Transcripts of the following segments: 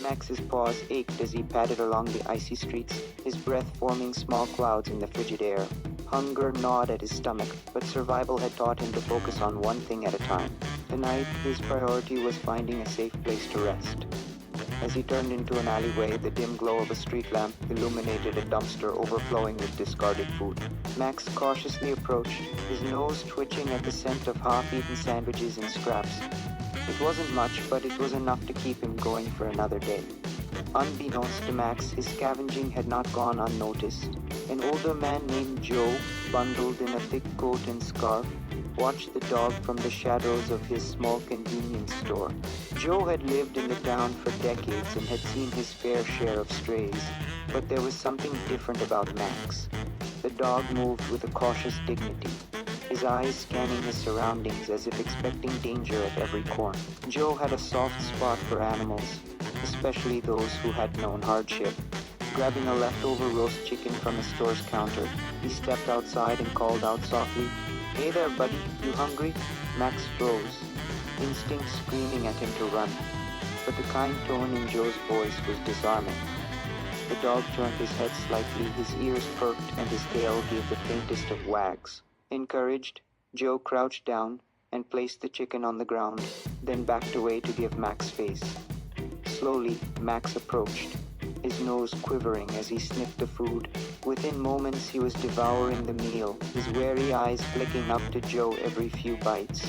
Max's paws ached as he padded along the icy streets, his breath forming small clouds in the frigid air. Hunger gnawed at his stomach, but survival had taught him to focus on one thing at a time. Tonight, his priority was finding a safe place to rest. As he turned into an alleyway, the dim glow of a street lamp illuminated a dumpster overflowing with discarded food. Max cautiously approached, his nose twitching at the scent of half-eaten sandwiches and scraps. It wasn't much, but it was enough to keep him going for another day. Unbeknownst to Max, his scavenging had not gone unnoticed. An older man named Joe, bundled in a thick coat and scarf, watched the dog from the shadows of his small convenience store. Joe had lived in the town for decades and had seen his fair share of strays, but there was something different about Max. The dog moved with a cautious dignity, his eyes scanning his surroundings as if expecting danger at every corner. Joe had a soft spot for animals, especially those who had known hardship. Grabbing a leftover roast chicken from a store's counter, he stepped outside and called out softly, "Hey there, buddy, you hungry?" Max froze, instinct screaming at him to run. But the kind tone in Joe's voice was disarming. The dog turned his head slightly, his ears perked, and his tail gave the faintest of wags. Encouraged, Joe crouched down and placed the chicken on the ground, then backed away to give Max space. Slowly, Max approached, his nose quivering as he sniffed the food. Within moments, he was devouring the meal, his wary eyes flicking up to Joe every few bites.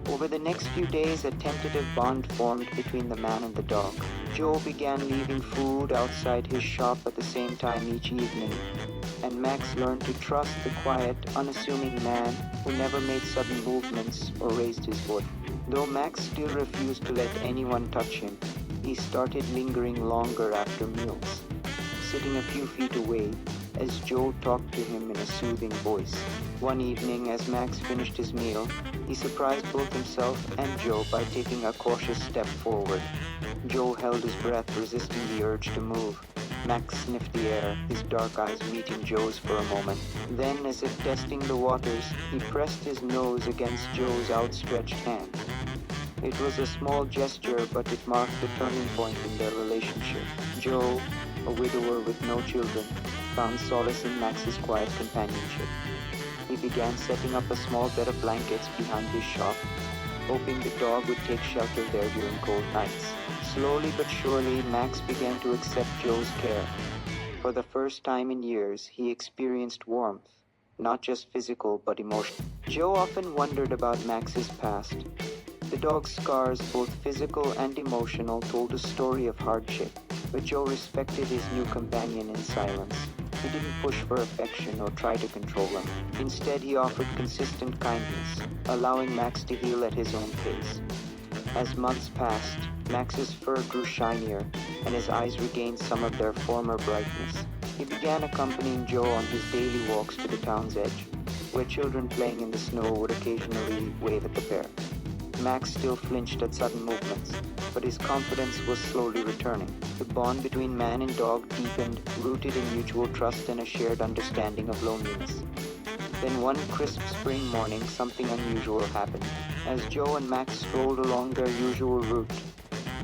Over the next few days, a tentative bond formed between the man and the dog. Joe began leaving food outside his shop at the same time each evening, and Max learned to trust the quiet, unassuming man who never made sudden movements or raised his voice. Though Max still refused to let anyone touch him, he started lingering longer after meals, sitting a few feet away as Joe talked to him in a soothing voice. One evening, as Max finished his meal, he surprised both himself and Joe by taking a cautious step forward. Joe held his breath, resisting the urge to move. Max sniffed the air, his dark eyes meeting Joe's for a moment. Then, as if testing the waters, he pressed his nose against Joe's outstretched hand. It was a small gesture, but it marked the turning point in their relationship. Joe, a widower with no children, found solace in Max's quiet companionship. He began setting up a small bed of blankets behind his shop, hoping the dog would take shelter there during cold nights. Slowly but surely, Max began to accept Joe's care. For the first time in years, he experienced warmth, not just physical but emotional. Joe often wondered about Max's past. The dog's scars, both physical and emotional, told a story of hardship, but Joe respected his new companion in silence. He didn't push for affection or try to control him. Instead, he offered consistent kindness, allowing Max to heal at his own pace. As months passed, Max's fur grew shinier, and his eyes regained some of their former brightness. He began accompanying Joe on his daily walks to the town's edge, where children playing in the snow would occasionally wave at the pair. Max still flinched at sudden movements, but his confidence was slowly returning. The bond between man and dog deepened, rooted in mutual trust and a shared understanding of loneliness. Then one crisp spring morning, something unusual happened. As Joe and Max strolled along their usual route,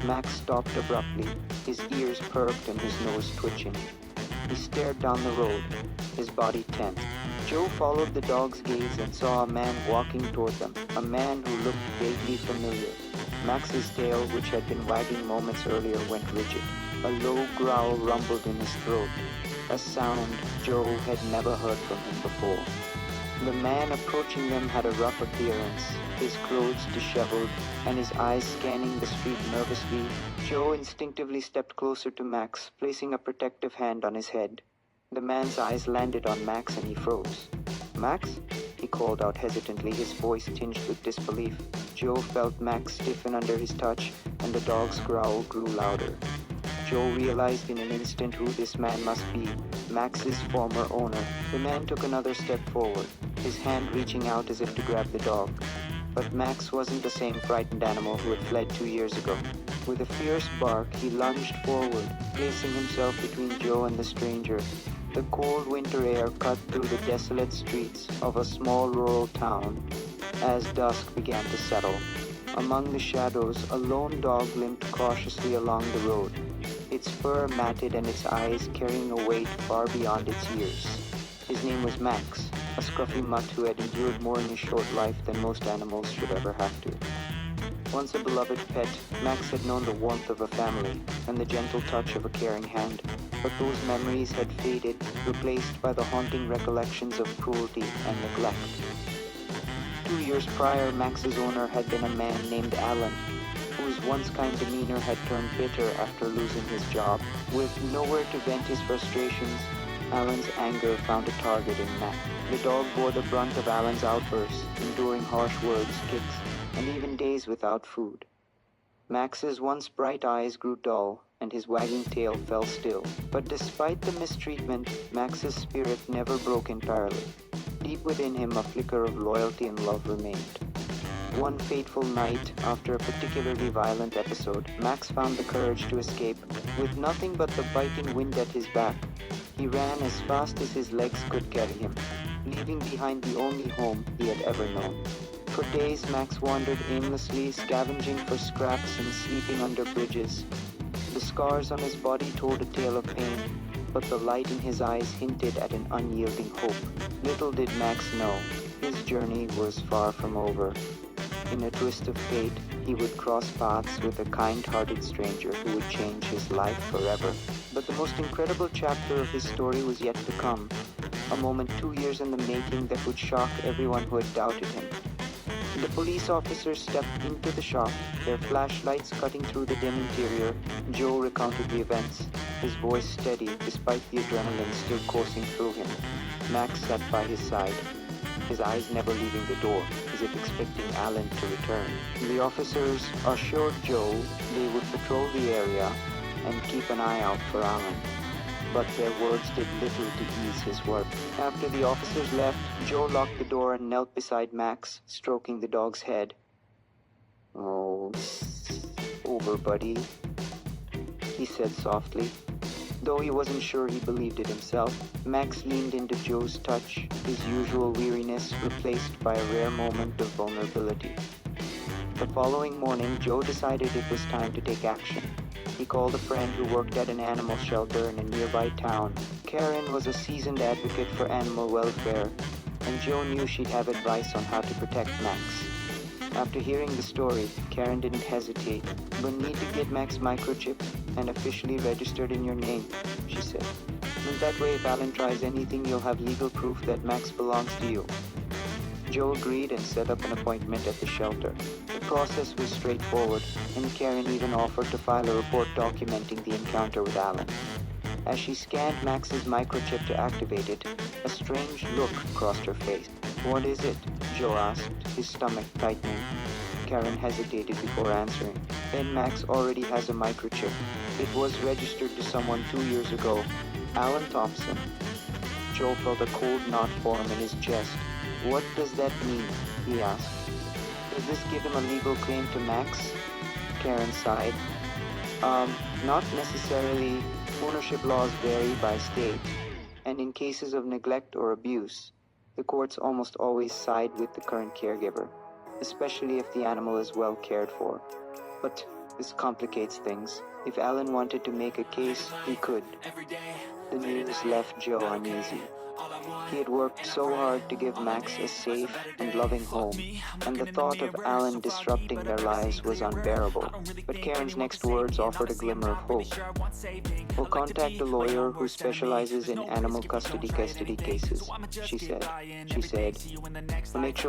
Max stopped abruptly, his ears perked and his nose twitching. He stared down the road, his body tense. Joe followed the dog's gaze and saw a man walking toward them, a man who looked vaguely familiar. Max's tail, which had been wagging moments earlier, went rigid. A low growl rumbled in his throat, a sound Joe had never heard from him before. The man approaching them had a rough appearance, his clothes disheveled, and his eyes scanning the street nervously. Joe instinctively stepped closer to Max, placing a protective hand on his head. The man's eyes landed on Max and he froze. "Max?" he called out hesitantly, his voice tinged with disbelief. Joe felt Max stiffen under his touch, and the dog's growl grew louder. Joe realized in an instant who this man must be, Max's former owner. The man took another step forward, his hand reaching out as if to grab the dog. But Max wasn't the same frightened animal who had fled 2 years ago. With a fierce bark, he lunged forward, placing himself between Joe and the stranger. The cold winter air cut through the desolate streets of a small rural town as dusk began to settle. Among the shadows, a lone dog limped cautiously along the road, its fur matted and its eyes carrying a weight far beyond its years. His name was Max, a scruffy mutt who had endured more in his short life than most animals should ever have to. Once a beloved pet, Max had known the warmth of a family and the gentle touch of a caring hand, but those memories had faded, replaced by the haunting recollections of cruelty and neglect. 2 years prior, Max's owner had been a man named Alan, whose once kind demeanor had turned bitter after losing his job. With nowhere to vent his frustrations, Alan's anger found a target in Max. The dog bore the brunt of Alan's outbursts, enduring harsh words, kicks, and even days without food. Max's once bright eyes grew dull, and his wagging tail fell still. But despite the mistreatment, Max's spirit never broke entirely. Deep within him, a flicker of loyalty and love remained. One fateful night, after a particularly violent episode, Max found the courage to escape. With nothing but the biting wind at his back, he ran as fast as his legs could carry him, leaving behind the only home he had ever known. For days, Max wandered aimlessly, scavenging for scraps and sleeping under bridges. The scars on his body told a tale of pain, but the light in his eyes hinted at an unyielding hope. Little did Max know, his journey was far from over. In a twist of fate, he would cross paths with a kind-hearted stranger who would change his life forever. But the most incredible chapter of his story was yet to come, a moment 2 years in the making that would shock everyone who had doubted him. The police officers stepped into the shop, their flashlights cutting through the dim interior. Joe recounted the events, his voice steady despite the adrenaline still coursing through him. Max sat by his side, his eyes never leaving the door, as if expecting Alan to return. The officers assured Joe they would patrol the area and keep an eye out for Alan, but their words did little to ease his work. After the officers left, Joe locked the door and knelt beside Max, stroking the dog's head. "Oh, over, buddy," he said softly. Though he wasn't sure he believed it himself, Max leaned into Joe's touch, his usual weariness replaced by a rare moment of vulnerability. The following morning, Joe decided it was time to take action. He called a friend who worked at an animal shelter in a nearby town. Karen was a seasoned advocate for animal welfare, and Joe knew she'd have advice on how to protect Max. After hearing the story, Karen didn't hesitate. "We'll need to get Max microchipped and officially registered in your name," she said. "And that way, if Alan tries anything, you'll have legal proof that Max belongs to you." Joe agreed and set up an appointment at the shelter. The process was straightforward, and Karen even offered to file a report documenting the encounter with Alan. As she scanned Max's microchip to activate it, a strange look crossed her face. "What is it?" Joe asked, his stomach tightening. Karen hesitated before answering. "Ben, Max already has a microchip. It was registered to someone 2 years ago, Alan Thompson." Joe felt a cold knot form in his chest. "What does that mean?" he asked. "Does this give him a legal claim to Max?" Karen sighed. Not necessarily. Ownership laws vary by state, and in cases of neglect or abuse, the courts almost always side with the current caregiver, especially if the animal is well cared for. But this complicates things. If Alan wanted to make a case, he could. The news left Joe uneasy. He had worked so hard to give Max a safe and loving home, and the thought of Alan disrupting their lives was unbearable. But Karen's next words offered a glimmer of hope. "We'll contact a lawyer who specializes in animal custody cases," she said.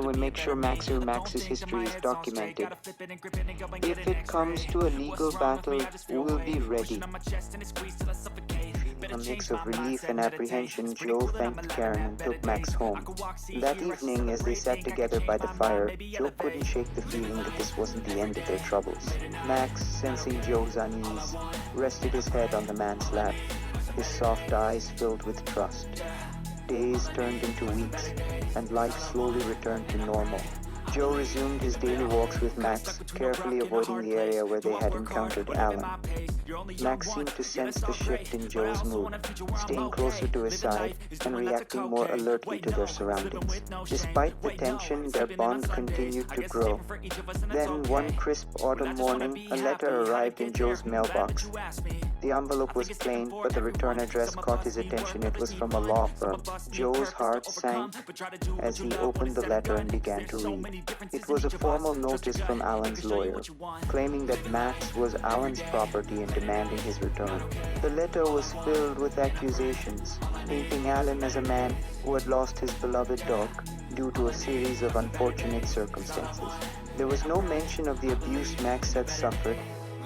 We'll make sure Max's history is documented. If it comes to a legal battle, we'll be ready." A mix of relief and apprehension, Joe thanked Karen and took Max home. That evening, as they sat together by the fire, Joe couldn't shake the feeling that this wasn't the end of their troubles. Max, sensing Joe's unease, rested his head on the man's lap, his soft eyes filled with trust. Days turned into weeks, and life slowly returned to normal. Joe resumed his daily walks with Max, carefully avoiding the area where they had encountered Alan. Max seemed to sense the shift in Joe's mood, staying closer to his side and reacting more alertly to their surroundings. Despite the tension, their bond continued to grow. Then, one crisp autumn morning, a letter arrived in Joe's mailbox. The envelope was plain, but the return address caught his attention. It was from a law firm. Joe's heart sank as he opened the letter and began to read. It was a formal notice from Alan's lawyer, claiming that Max was Alan's property and demanding his return. The letter was filled with accusations, painting Alan as a man who had lost his beloved dog due to a series of unfortunate circumstances. There was no mention of the abuse Max had suffered,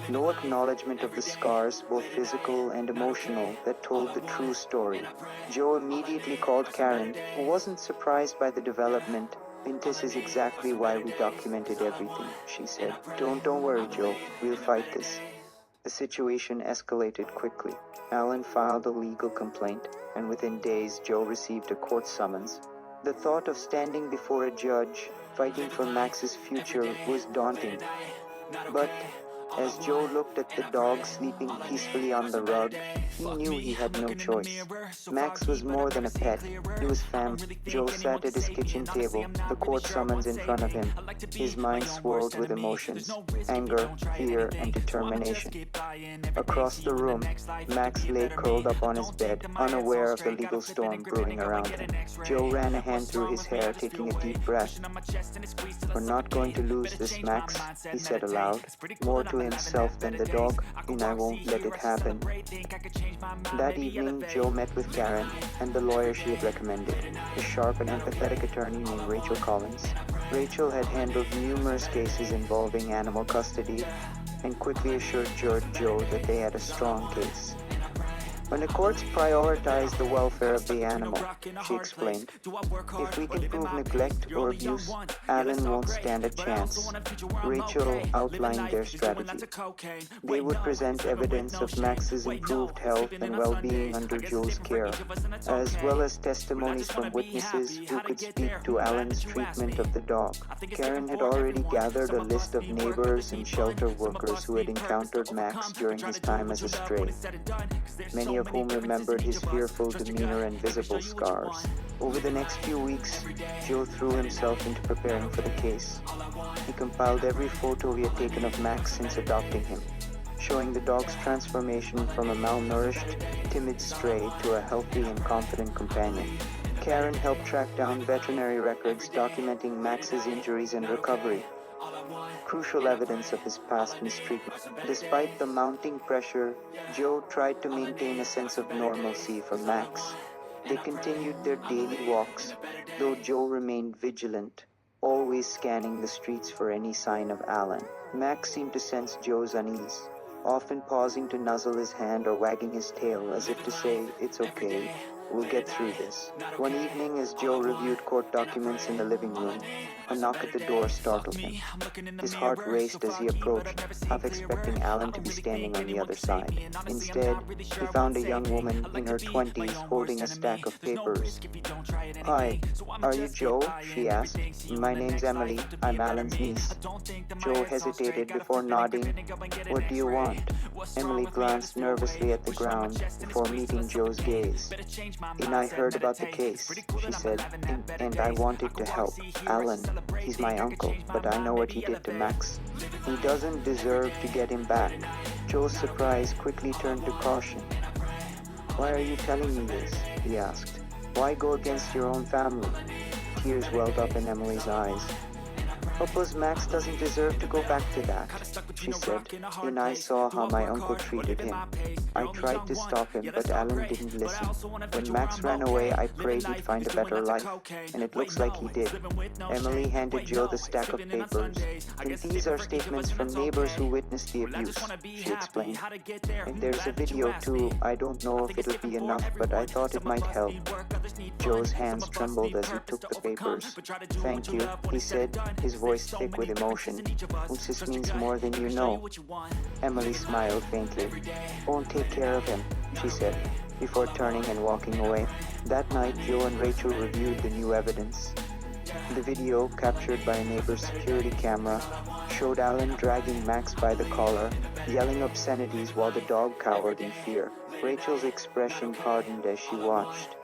no acknowledgement of the scars, both physical and emotional, that told the true story. Joe immediately called Karen, who wasn't surprised by the development. "This is exactly why we documented everything," she said. Don't worry, Joe. We'll fight this." The situation escalated quickly. Alan filed a legal complaint, and within days, Joe received a court summons. The thought of standing before a judge, fighting for Max's future, was daunting. But as Joe looked at the dog sleeping peacefully on the rug, he knew he had no choice. Max was more than a pet. He was family. Joe sat at his kitchen table, the court summons in front of him. His mind swirled with emotions, anger, fear, and determination. Across the room, Max lay curled up on his bed, unaware of the legal storm brewing around him. Joe ran a hand through his hair, taking a deep breath. "We're not going to lose this, Max," he said aloud, more to himself than the dog, and I won't let it happen. That evening, Joe met with Karen and the lawyer she had recommended, a sharp and empathetic attorney named Rachel Collins. Rachel had handled numerous cases involving animal custody and quickly assured Judge Joe that they had a strong case. "When the courts prioritize the welfare of the animal," she explained, "if we can prove neglect or abuse, Alan won't stand a chance." Rachel outlined their strategy. They would present evidence of Max's improved health and well-being under Joe's care, as well as testimonies from witnesses who could speak to Alan's treatment of the dog. Karen had already gathered a list of neighbors and shelter workers who had encountered Max during his time as a stray, many of whom remembered his fearful demeanor and visible scars. Over the next few weeks, Joe threw himself into preparing for the case. He compiled every photo he had taken of Max since adopting him, showing the dog's transformation from a malnourished, timid stray to a healthy and confident companion. Karen helped track down veterinary records documenting Max's injuries and recovery, crucial evidence of his past mistreatment. Despite the mounting pressure, Joe tried to maintain a sense of normalcy for Max. They continued their daily walks, though Joe remained vigilant, always scanning the streets for any sign of Alan. Max seemed to sense Joe's unease, often pausing to nuzzle his hand or wagging his tail as if to say, "It's okay, we'll get through this." One evening, as Joe reviewed court documents in the living room, a knock at the door startled him. His heart raced as he approached, half expecting Alan to be standing on the other side. Instead, he found a young woman in her 20s holding a stack of papers. "Hi, are you Joe?" she asked. "My name's Emily. I'm Alan's niece." Joe hesitated before nodding. "What do you want?" Emily glanced nervously at the ground before meeting Joe's gaze. "And I heard about the case," she said, and I wanted to help. "Alan, he's my uncle, but I know what he did to Max. He doesn't deserve to get him back." Joe's surprise quickly turned to caution. "Why are you telling me this?" he asked. "Why go against your own family?" Tears welled up in Emily's eyes. "Suppose Max doesn't deserve to go back to that," she said, "and I saw how my uncle treated him. I tried to stop him, but Alan didn't listen. When Max ran away, I prayed he'd find a better life, and it looks like he did." Emily handed Joe the stack of papers. "And these are statements from neighbors who witnessed the abuse," she explained. "And there's a video too. I don't know if it'll be enough, but I thought it might help." Joe's hands trembled as he took the papers. "Thank you," he said, his voice thick with emotion. "This means more than you know." Emily smiled faintly. "Won't take care of him," she said, before turning and walking away. That night, Joe and Rachel reviewed the new evidence. The video, captured by a neighbor's security camera, showed Alan dragging Max by the collar, yelling obscenities while the dog cowered in fear. Rachel's expression hardened as she watched.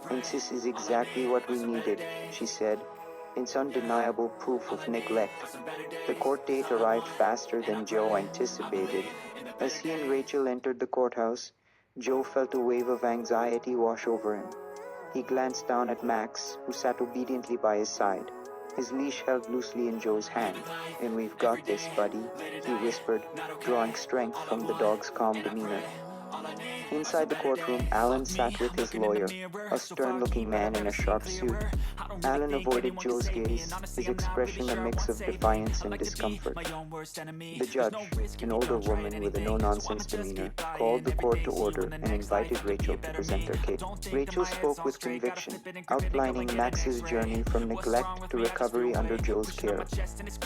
"And this is exactly what we needed," she said. "It's undeniable proof of neglect." The court date arrived faster than Joe anticipated. As he and Rachel entered the courthouse, Joe felt a wave of anxiety wash over him. He glanced down at Max, who sat obediently by his side, his leash held loosely in Joe's hand. "And we've got this, buddy," he whispered, drawing strength from the dog's calm demeanor. Inside the courtroom, Alan sat with his lawyer, a stern-looking man in a sharp suit. Alan avoided Joe's gaze, his expression a mix of defiance and discomfort. The judge, an older woman with a no-nonsense demeanor, called the court to order and invited Rachel to present her case. Rachel spoke with conviction, outlining Max's journey from neglect to recovery under Joe's care.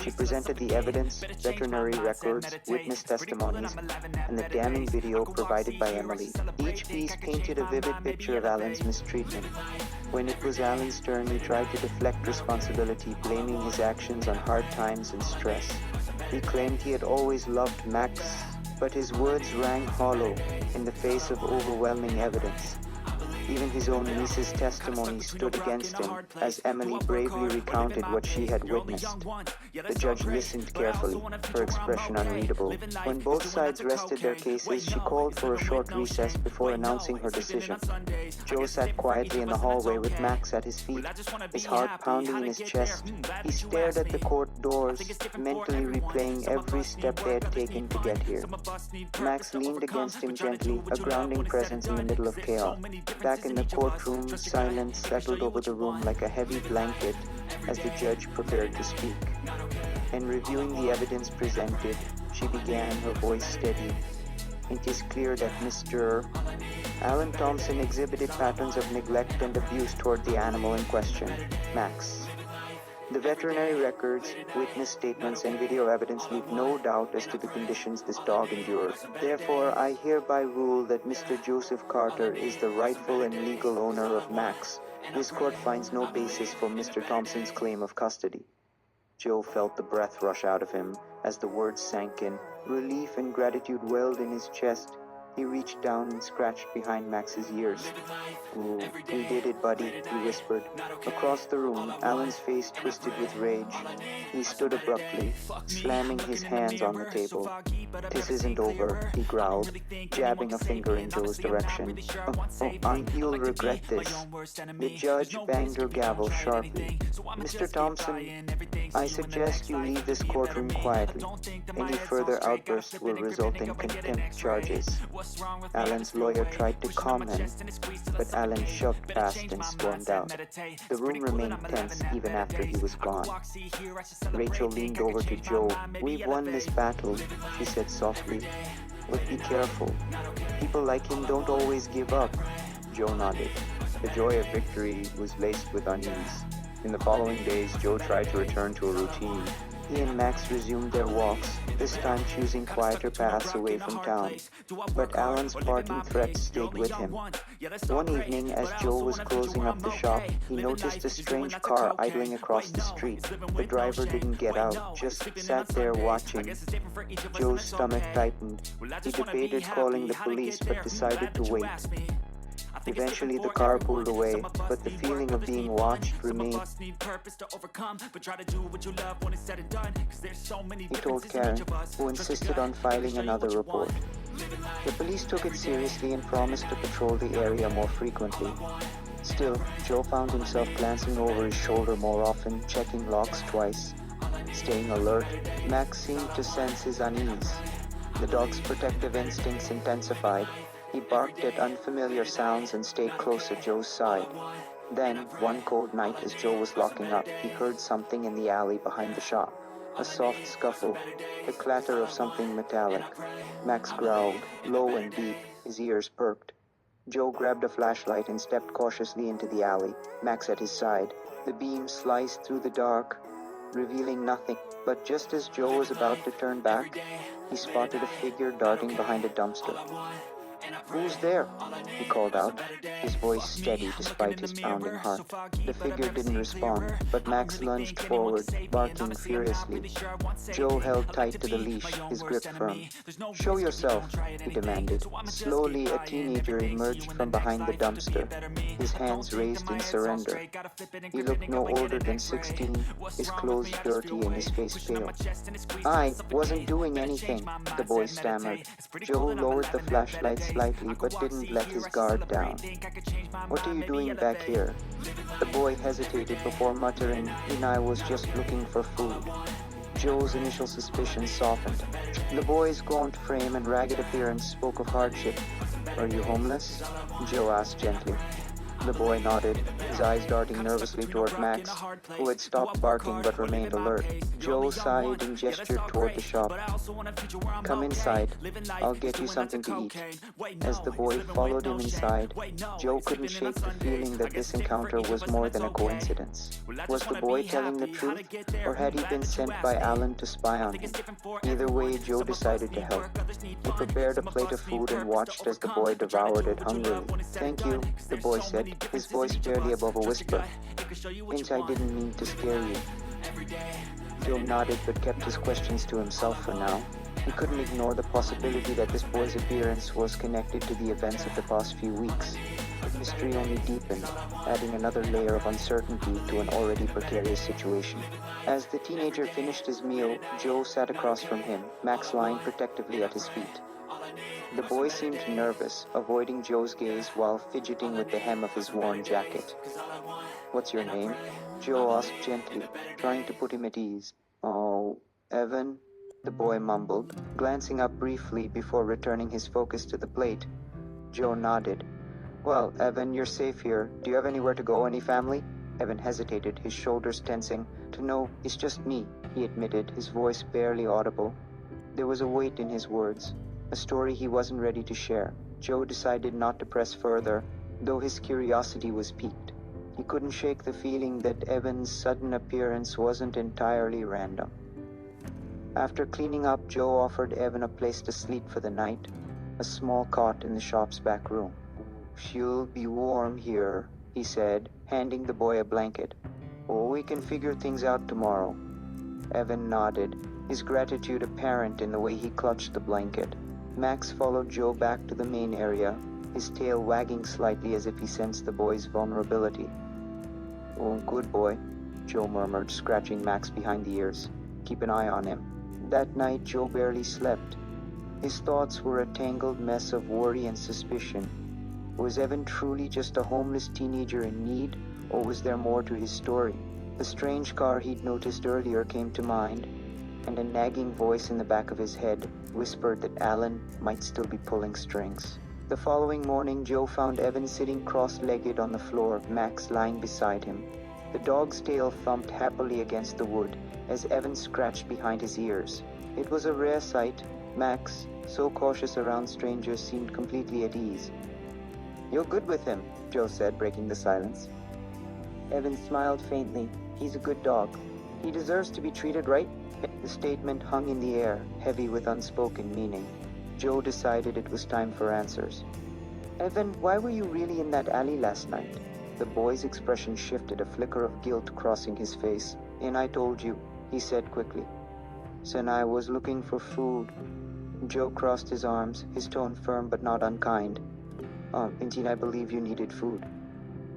She presented the evidence, veterinary records, witness testimonies, and the damning video provided by Emily. Each piece painted a vivid picture of Alan's mistreatment. When it was Alan's turn, he tried to deflect responsibility, blaming his actions on hard times and stress. He claimed he had always loved Max, but his words rang hollow in the face of overwhelming evidence. Even his own niece's testimony stood against him, as Emily bravely recounted what she had witnessed. The judge listened carefully, her expression unreadable. When both sides rested their cases, she called for a short recess before announcing her decision. Joe sat quietly in the hallway with Max at his feet, his heart pounding in his chest. He stared at the court doors, mentally replaying every step they had taken to get here. Max leaned against him gently, a grounding presence in the middle of chaos. Back in the courtroom, silence settled over the room like a heavy blanket as the judge prepared to speak. In reviewing the evidence presented, she began, her voice steady. "It is clear that Mr. Alan Thompson exhibited patterns of neglect and abuse toward the animal in question, Max. The veterinary records, witness statements, and video evidence leave no doubt as to the conditions this dog endured. Therefore, I hereby rule that Mr. Joseph Carter is the rightful and legal owner of Max. This court finds no basis for Mr. Thompson's claim of custody." Joe felt the breath rush out of him as the words sank in. Relief and gratitude welled in his chest. He reached down and scratched behind Max's ears. "Ooh, we did it, buddy," he whispered. Across the room, Alan's face twisted with rage. He stood abruptly, slamming his hands on the table. "This isn't over," he growled, jabbing a finger in Joe's direction. You'll regret this." The judge banged her gavel sharply. "Mr. Thompson, I suggest you leave this courtroom quietly. Any further outbursts will result in contempt charges." Alan's lawyer tried to calm him, but Alan shoved past and stormed out. The room remained tense even after he was gone. Rachel leaned over to Joe. "We've won this battle," she said softly. "But be careful. People like him don't always give up." Joe nodded. The joy of victory was laced with unease. In the following days, Joe tried to return to a routine. He and Max resumed their walks, this time choosing quieter paths away from town. But Alan's parting threats stayed with him. One evening, as Joe was closing up the shop, he noticed a strange car idling across the street. The driver didn't get out, just sat there watching. Joe's stomach tightened. He debated calling the police, but decided to wait. Eventually the car pulled away, but the feeling of being watched remained. He told Karen, who insisted on filing another report. The police took it seriously and promised to patrol the area more frequently. Still, Joe found himself glancing over his shoulder more often, checking locks twice. Staying alert, Max seemed to sense his unease. The dog's protective instincts intensified. He barked at unfamiliar sounds and stayed close at Joe's side. Then, one cold night as Joe was locking up, he heard something in the alley behind the shop. A soft scuffle, the clatter of something metallic. Max growled, low and deep, his ears perked. Joe grabbed a flashlight and stepped cautiously into the alley, Max at his side. The beam sliced through the dark, revealing nothing. But just as Joe was about to turn back, he spotted a figure darting behind a dumpster. "Who's there?" he called out, his voice steady despite his pounding heart. The figure didn't respond, but Max lunged forward, barking furiously. Joe held tight to the leash, his grip firm. "Show yourself," he demanded. Slowly, a teenager emerged from behind the dumpster, his hands raised in surrender. He looked no older than 16, his clothes dirty and his face pale. "I wasn't doing anything," the boy stammered. Joe lowered the flashlight slightly but didn't let his guard down. "What are you doing back here?" The boy hesitated before muttering, "I was just looking for food." Joe's initial suspicion softened. The boy's gaunt frame and ragged appearance spoke of hardship. "Are you homeless?" Joe asked gently. The boy nodded, his eyes darting nervously toward Max, who had stopped barking but remained alert. Joe sighed and gestured toward the shop. "Come inside. I'll get you something to eat." As the boy followed him inside, Joe couldn't shake the feeling that this encounter was more than a coincidence. Was the boy telling the truth, or had he been sent by Alan to spy on him? Either way, Joe decided to help. He prepared a plate of food and watched as the boy devoured it hungrily. "Thank you," the boy said, his voice barely above a whisper. "Pinch, I didn't mean to scare you." Joe nodded but kept his questions to himself for now. He couldn't ignore the possibility that this boy's appearance was connected to the events of the past few weeks. The mystery only deepened, adding another layer of uncertainty to an already precarious situation. As the teenager finished his meal, Joe sat across from him, Max lying protectively at his feet. The boy seemed nervous, avoiding Joe's gaze while fidgeting with the hem of his worn jacket. "What's your name?" Joe asked gently, trying to put him at ease. "Oh, Evan," the boy mumbled, glancing up briefly before returning his focus to the plate. Joe nodded. "Well, Evan, you're safe here. Do you have anywhere to go, any family?" Evan hesitated, his shoulders tensing. "No, it's just me," he admitted, his voice barely audible. There was a weight in his words, a story he wasn't ready to share. Joe decided not to press further, though his curiosity was piqued. He couldn't shake the feeling that Evan's sudden appearance wasn't entirely random. After cleaning up, Joe offered Evan a place to sleep for the night, a small cot in the shop's back room. "You'll be warm here," he said, handing the boy a blanket. "Oh, we can figure things out tomorrow." Evan nodded, his gratitude apparent in the way he clutched the blanket. Max followed Joe back to the main area, his tail wagging slightly as if he sensed the boy's vulnerability. "Oh, good boy," Joe murmured, scratching Max behind the ears. "Keep an eye on him." That night, Joe barely slept. His thoughts were a tangled mess of worry and suspicion. Was Evan truly just a homeless teenager in need, or was there more to his story? The strange car he'd noticed earlier came to mind, and a nagging voice in the back of his head whispered that Alan might still be pulling strings. The following morning, Joe found Evan sitting cross-legged on the floor, Max lying beside him. The dog's tail thumped happily against the wood as Evan scratched behind his ears. It was a rare sight. Max, so cautious around strangers, seemed completely at ease. "You're good with him," Joe said, breaking the silence. Evan smiled faintly. "He's a good dog. He deserves to be treated right." The statement hung in the air, heavy with unspoken meaning. Joe decided it was time for answers. "Evan, why were you really in that alley last night?" The boy's expression shifted, a flicker of guilt crossing his face. "And I told you," he said quickly. "Son, I was looking for food." Joe crossed his arms, his tone firm but not unkind. Indeed, I believe you needed food.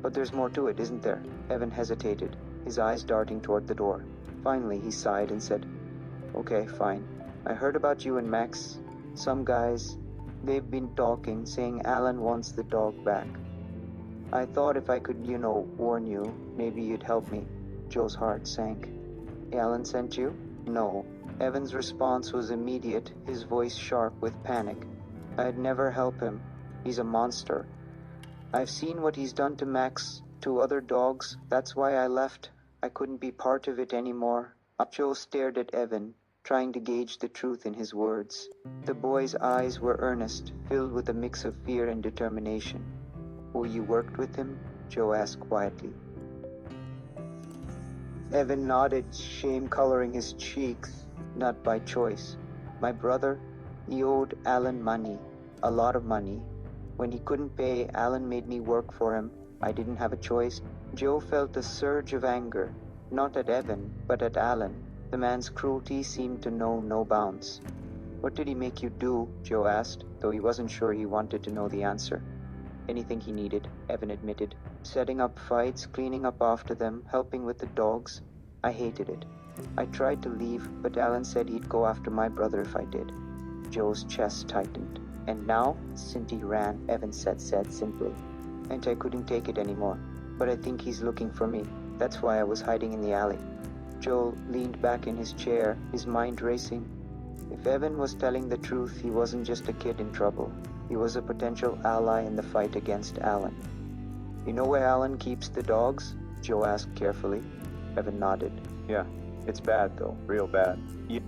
But there's more to it, isn't there?" Evan hesitated, his eyes darting toward the door. Finally, he sighed and said, "Okay, fine. I heard about you and Max. Some guys, they've been talking, saying Alan wants the dog back. I thought if I could, warn you, maybe you'd help me." Joe's heart sank. "Alan sent you?" "No." Evan's response was immediate, his voice sharp with panic. "I'd never help him. He's a monster. I've seen what he's done to Max, to other dogs. That's why I left. I couldn't be part of it anymore." Joe stared at Evan, trying to gauge the truth in his words. The boy's eyes were earnest, filled with a mix of fear and determination. "Oh, you worked with him?" Joe asked quietly. Evan nodded, shame coloring his cheeks, not by choice. "My brother, he owed Alan money, a lot of money. When he couldn't pay, Alan made me work for him. I didn't have a choice. Joe felt a surge of anger, not at Evan, but at Alan. The man's cruelty seemed to know no bounds. What did he make you do? Joe asked, though he wasn't sure he wanted to know the answer. Anything he needed, Evan admitted. Setting up fights, cleaning up after them, helping with the dogs. I hated it. I tried to leave, but Alan said he'd go after my brother if I did. Joe's chest tightened. And now, since he ran, Evan said simply. And I couldn't take it anymore. But I think he's looking for me. That's why I was hiding in the alley. Joe leaned back in his chair, his mind racing. If Evan was telling the truth, he wasn't just a kid in trouble. He was a potential ally in the fight against Alan. You know where Alan keeps the dogs? Joe asked carefully. Evan nodded. Yeah, it's bad though, real bad.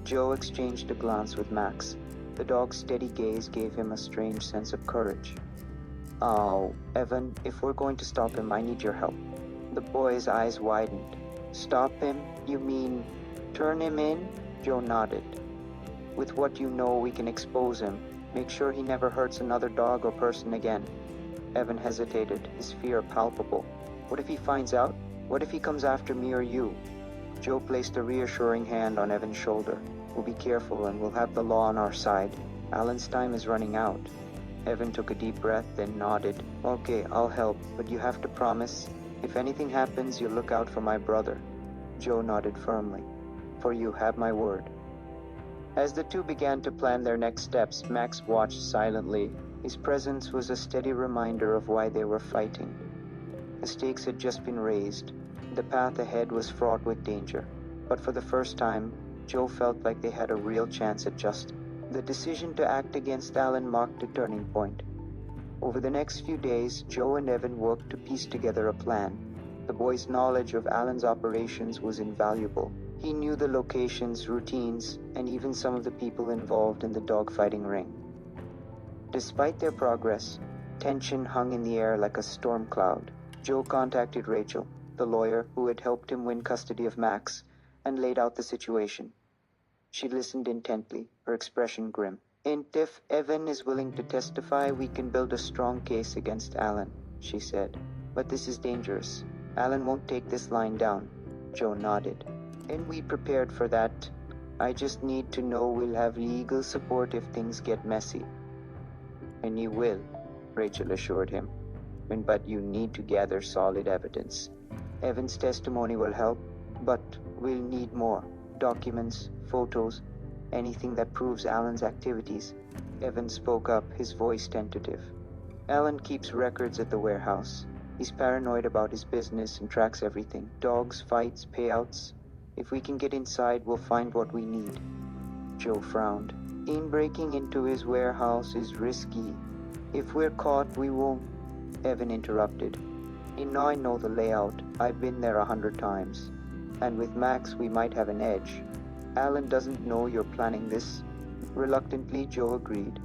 Joe exchanged a glance with Max. The dog's steady gaze gave him a strange sense of courage. Oh, Evan, if we're going to stop him, I need your help. The boy's eyes widened. Stop him? You mean turn him in? Joe nodded. With what you know, we can expose him. Make sure he never hurts another dog or person again. Evan hesitated, his fear palpable. What if he finds out? What if he comes after me or you? Joe placed a reassuring hand on Evan's shoulder. We'll be careful and we'll have the law on our side. Alan's time is running out. Evan took a deep breath, then nodded. Okay, I'll help, but you have to promise. If anything happens, you'll look out for my brother. Joe nodded firmly. For you have my word. As the two began to plan their next steps, Max watched silently. His presence was a steady reminder of why they were fighting. The stakes had just been raised. The path ahead was fraught with danger. But for the first time, Joe felt like they had a real chance at justice. The decision to act against Alan marked a turning point. Over the next few days, Joe and Evan worked to piece together a plan. The boy's knowledge of Alan's operations was invaluable. He knew the locations, routines, and even some of the people involved in the dogfighting ring. Despite their progress, tension hung in the air like a storm cloud. Joe contacted Rachel, the lawyer who had helped him win custody of Max, and laid out the situation. She listened intently, her expression grim. And if Evan is willing to testify, we can build a strong case against Alan, she said. But this is dangerous. Alan won't take this lying down. Joe nodded. And we prepared for that. I just need to know we'll have legal support if things get messy. And you will, Rachel assured him. But you need to gather solid evidence. Evan's testimony will help, but we'll need more. Documents, photos, anything that proves Alan's activities. Evan spoke up, his voice tentative. Alan keeps records at the warehouse. He's paranoid about his business and tracks everything. Dogs, fights, payouts. If we can get inside, we'll find what we need. Joe frowned. Breaking into his warehouse is risky. If we're caught, we won't. Evan interrupted. I know the layout. I've been there 100 times. And with Max, we might have an edge. Alan doesn't know you're planning this. Reluctantly, Joe agreed.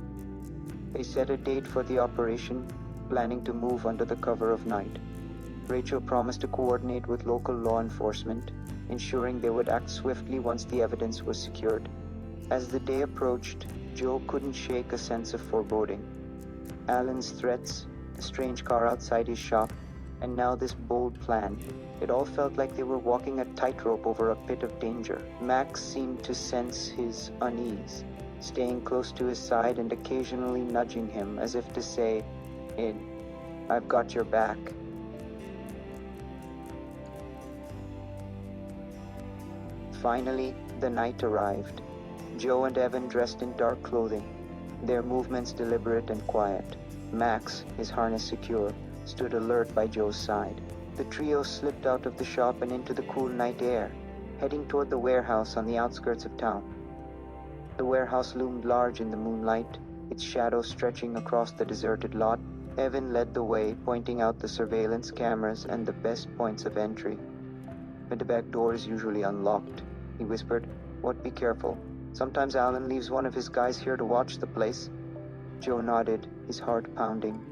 They set a date for the operation, planning to move under the cover of night. Rachel promised to coordinate with local law enforcement, ensuring they would act swiftly once the evidence was secured. As the day approached, Joe couldn't shake a sense of foreboding. Alan's threats, the strange car outside his shop, and now this bold plan. It all felt like they were walking a tightrope over a pit of danger. Max seemed to sense his unease, staying close to his side and occasionally nudging him as if to say, I've got your back. Finally, the night arrived. Joe and Evan dressed in dark clothing, their movements deliberate and quiet. Max, his harness secure, stood alert by Joe's side. The trio slipped out of the shop and into the cool night air, heading toward the warehouse on the outskirts of town. The warehouse loomed large in the moonlight, its shadow stretching across the deserted lot. Evan led the way, pointing out the surveillance cameras and the best points of entry. But the back door is usually unlocked, he whispered. Be careful. Sometimes Alan leaves one of his guys here to watch the place. Joe nodded, his heart pounding.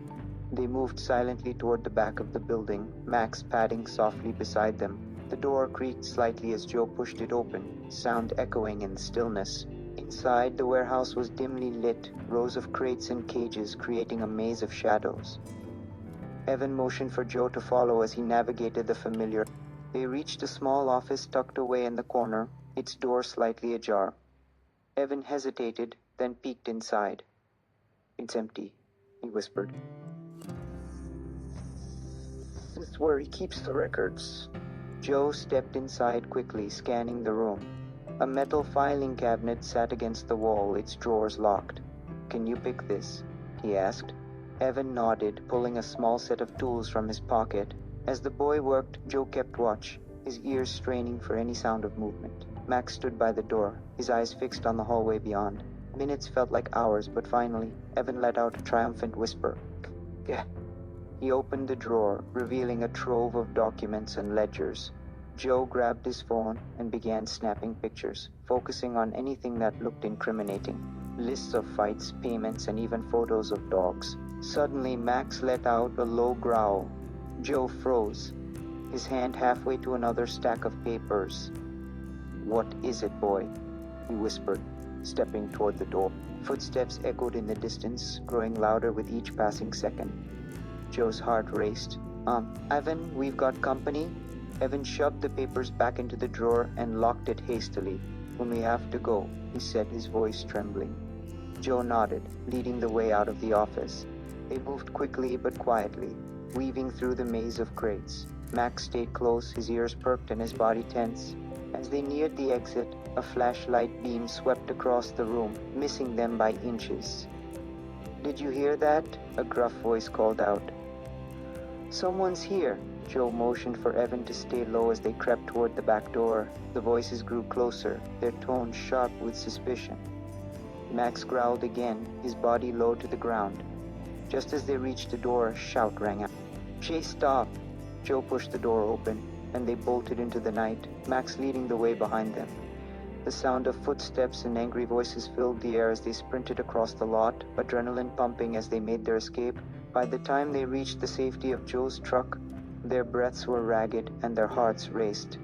They moved silently toward the back of the building, Max padding softly beside them. The door creaked slightly as Joe pushed it open, sound echoing in the stillness. Inside, the warehouse was dimly lit, rows of crates and cages creating a maze of shadows. Evan motioned for Joe to follow as he navigated the familiar. They reached a small office tucked away in the corner, its door slightly ajar. Evan hesitated, then peeked inside. "It's empty," he whispered. "This is where he keeps the records." Joe stepped inside quickly, scanning the room. A metal filing cabinet sat against the wall, its drawers locked. "Can you pick this?" he asked. Evan nodded, pulling a small set of tools from his pocket. As the boy worked, Joe kept watch, his ears straining for any sound of movement. Max stood by the door, his eyes fixed on the hallway beyond. Minutes felt like hours, but finally, Evan let out a triumphant whisper. "Gah." He opened the drawer, revealing a trove of documents and ledgers. Joe grabbed his phone and began snapping pictures, focusing on anything that looked incriminating. Lists of fights, payments, and even photos of dogs. Suddenly, Max let out a low growl. Joe froze, his hand halfway to another stack of papers. "What is it, boy?" he whispered, stepping toward the door. Footsteps echoed in the distance, growing louder with each passing second. Joe's heart raced. Evan, we've got company." Evan shoved the papers back into the drawer and locked it hastily. "When we have to go," he said, his voice trembling. Joe nodded, leading the way out of the office. They moved quickly but quietly, weaving through the maze of crates. Max stayed close, his ears perked and his body tense. As they neared the exit, a flashlight beam swept across the room, missing them by inches. "Did you hear that?" a gruff voice called out. "Someone's here." Joe motioned for Evan to stay low as they crept toward the back door. The voices grew closer, their tones sharp with suspicion. Max growled again, his body low to the ground. Just as they reached the door, a shout rang out. "Chase, stop!" Joe pushed the door open, and they bolted into the night, Max leading the way behind them. The sound of footsteps and angry voices filled the air as they sprinted across the lot, adrenaline pumping as they made their escape. By the time they reached the safety of Joe's truck, their breaths were ragged and their hearts raced.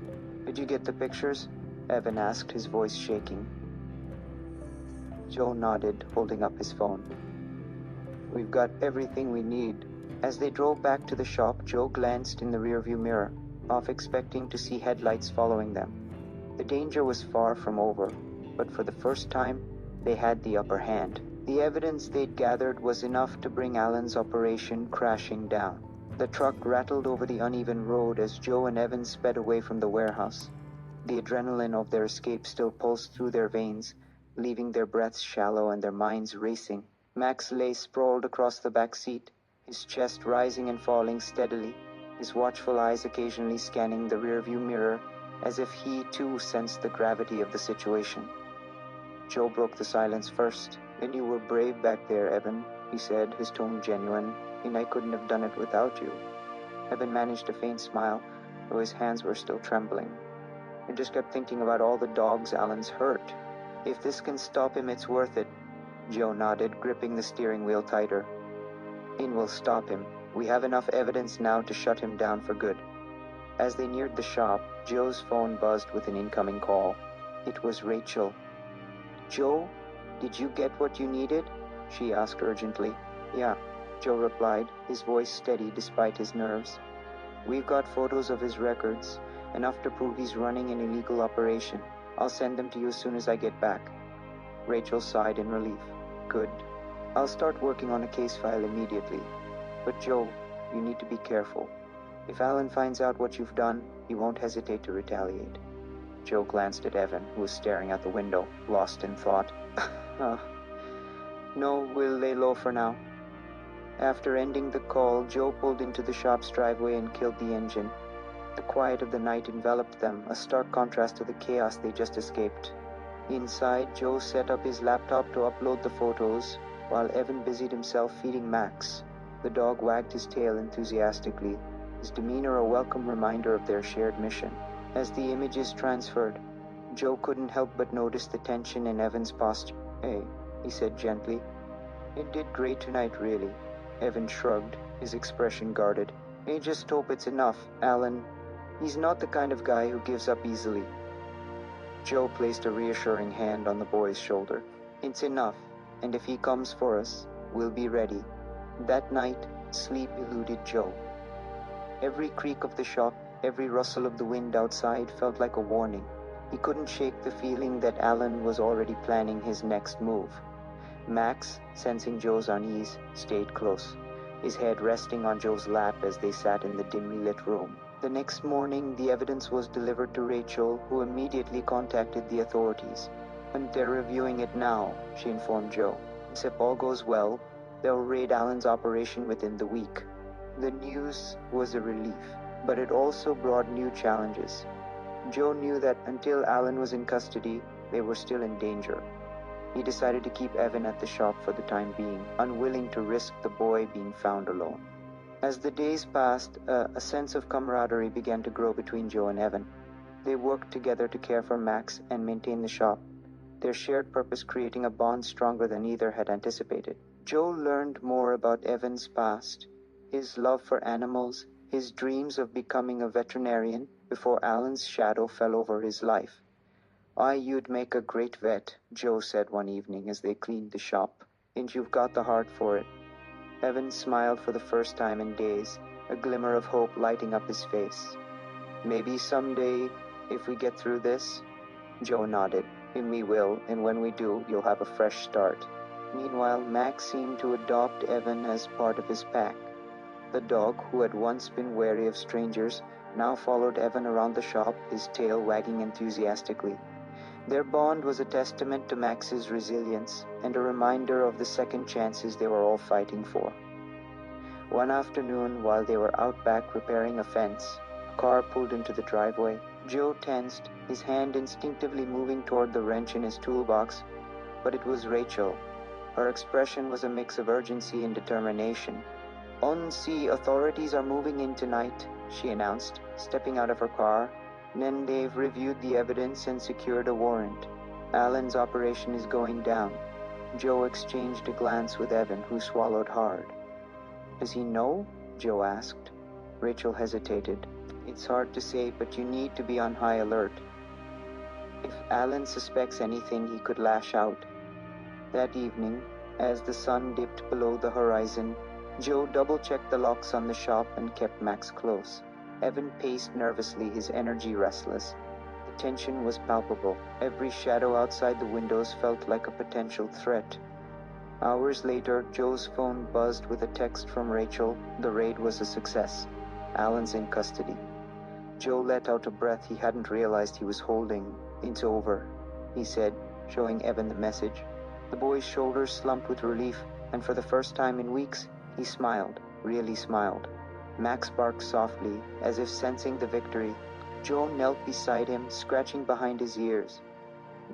"Did you get the pictures?" Evan asked, his voice shaking. Joe nodded, holding up his phone. "We've got everything we need." As they drove back to the shop, Joe glanced in the rearview mirror, half expecting to see headlights following them. The danger was far from over, but for the first time, they had the upper hand. The evidence they'd gathered was enough to bring Alan's operation crashing down. The truck rattled over the uneven road as Joe and Evan sped away from the warehouse. The adrenaline of their escape still pulsed through their veins, leaving their breaths shallow and their minds racing. Max lay sprawled across the back seat, his chest rising and falling steadily, his watchful eyes occasionally scanning the rearview mirror, as if he too sensed the gravity of the situation. Joe broke the silence first. "And you were brave back there, Evan," he said, his tone genuine, "and I couldn't have done it without you." Evan managed a faint smile, though his hands were still trembling. "I just kept thinking about all the dogs Alan's hurt. If this can stop him, it's worth it." Joe nodded, gripping the steering wheel tighter. "It will stop him. We have enough evidence now to shut him down for good." As they neared the shop, Joe's phone buzzed with an incoming call. It was Rachel. "Joe, did you get what you needed?" she asked urgently. "Yeah," Joe replied, his voice steady despite his nerves. "We've got photos of his records, enough to prove he's running an illegal operation. I'll send them to you as soon as I get back." Rachel sighed in relief. "Good. I'll start working on a case file immediately. But Joe, you need to be careful. If Alan finds out what you've done, he won't hesitate to retaliate." Joe glanced at Evan, who was staring out the window, lost in thought. "No, we'll lay low for now." After ending the call, Joe pulled into the shop's driveway and killed the engine. The quiet of the night enveloped them, a stark contrast to the chaos they just escaped. Inside, Joe set up his laptop to upload the photos, while Evan busied himself feeding Max. The dog wagged his tail enthusiastically, his demeanor a welcome reminder of their shared mission. As the images transferred, Joe couldn't help but notice the tension in Evan's posture. "Hey," he said gently. "It did great tonight, really." Evan shrugged, his expression guarded. "I just hope it's enough. Alan, he's not the kind of guy who gives up easily." Joe placed a reassuring hand on the boy's shoulder. It's enough, and if he comes for us, we'll be ready. That night, sleep eluded Joe. Every creak of the shop, every rustle of the wind outside felt like a warning. He couldn't shake the feeling that Alan was already planning his next move. Max, sensing Joe's unease, stayed close, his head resting on Joe's lap as they sat in the dimly lit room. The next morning, the evidence was delivered to Rachel, who immediately contacted the authorities. And they're reviewing it now, she informed Joe. If all goes well, they'll raid Alan's operation within the week. The news was a relief, but it also brought new challenges. Joe knew that until Alan was in custody, they were still in danger. He decided to keep Evan at the shop for the time being, unwilling to risk the boy being found alone. As the days passed, a sense of camaraderie began to grow between Joe and Evan. They worked together to care for Max and maintain the shop, their shared purpose creating a bond stronger than either had anticipated. Joe learned more about Evan's past, his love for animals, his dreams of becoming a veterinarian before Alan's shadow fell over his life. You'd make a great vet, Joe said one evening as they cleaned the shop, and you've got the heart for it. Evan smiled for the first time in days, a glimmer of hope lighting up his face. Maybe someday, if we get through this? Joe nodded. And we will, and when we do, you'll have a fresh start. Meanwhile, Max seemed to adopt Evan as part of his pack. The dog, who had once been wary of strangers, now followed Evan around the shop, his tail wagging enthusiastically. Their bond was a testament to Max's resilience and a reminder of the second chances they were all fighting for. One afternoon, while they were out back repairing a fence, a car pulled into the driveway. Joe tensed, his hand instinctively moving toward the wrench in his toolbox, but it was Rachel. Her expression was a mix of urgency and determination. "On-sea authorities are moving in tonight," she announced, stepping out of her car. "Then they've reviewed the evidence and secured a warrant. Alan's operation is going down." Joe exchanged a glance with Evan, who swallowed hard. "Does he know?" Joe asked. Rachel hesitated. "It's hard to say, but you need to be on high alert. If Alan suspects anything, he could lash out." That evening, as the sun dipped below the horizon, Joe double-checked the locks on the shop and kept Max close. Evan paced nervously, his energy restless. The tension was palpable. Every shadow outside the windows felt like a potential threat. Hours later, Joe's phone buzzed with a text from Rachel. The raid was a success. Alan's in custody. Joe let out a breath he hadn't realized he was holding. "It's over," he said, showing Evan the message. The boy's shoulders slumped with relief, and for the first time in weeks, he smiled, really smiled. Max barked softly, as if sensing the victory. Joe knelt beside him, scratching behind his ears.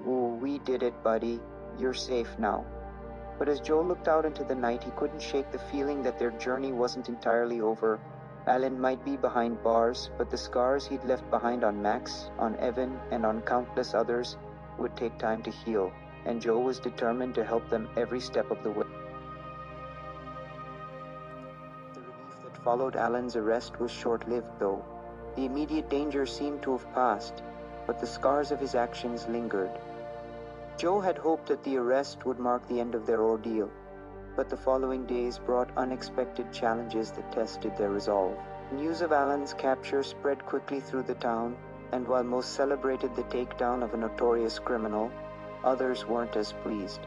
"Oh, we did it, buddy. You're safe now." But as Joe looked out into the night, he couldn't shake the feeling that their journey wasn't entirely over. Alan might be behind bars, but the scars he'd left behind on Max, on Evan, and on countless others would take time to heal, and Joe was determined to help them every step of the way. The relief that followed Alan's arrest was short-lived, though. The immediate danger seemed to have passed, but the scars of his actions lingered. Joe had hoped that the arrest would mark the end of their ordeal, but the following days brought unexpected challenges that tested their resolve. News of Alan's capture spread quickly through the town, and while most celebrated the takedown of a notorious criminal, others weren't as pleased.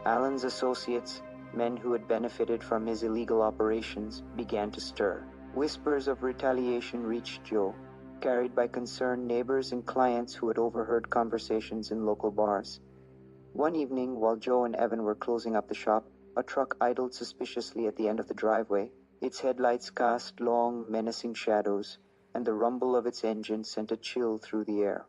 Alan's associates, men who had benefited from his illegal operations, began to stir. Whispers of retaliation reached Joe, carried by concerned neighbors and clients who had overheard conversations in local bars. One evening, while Joe and Evan were closing up the shop, a truck idled suspiciously at the end of the driveway. Its headlights cast long, menacing shadows, and the rumble of its engine sent a chill through the air.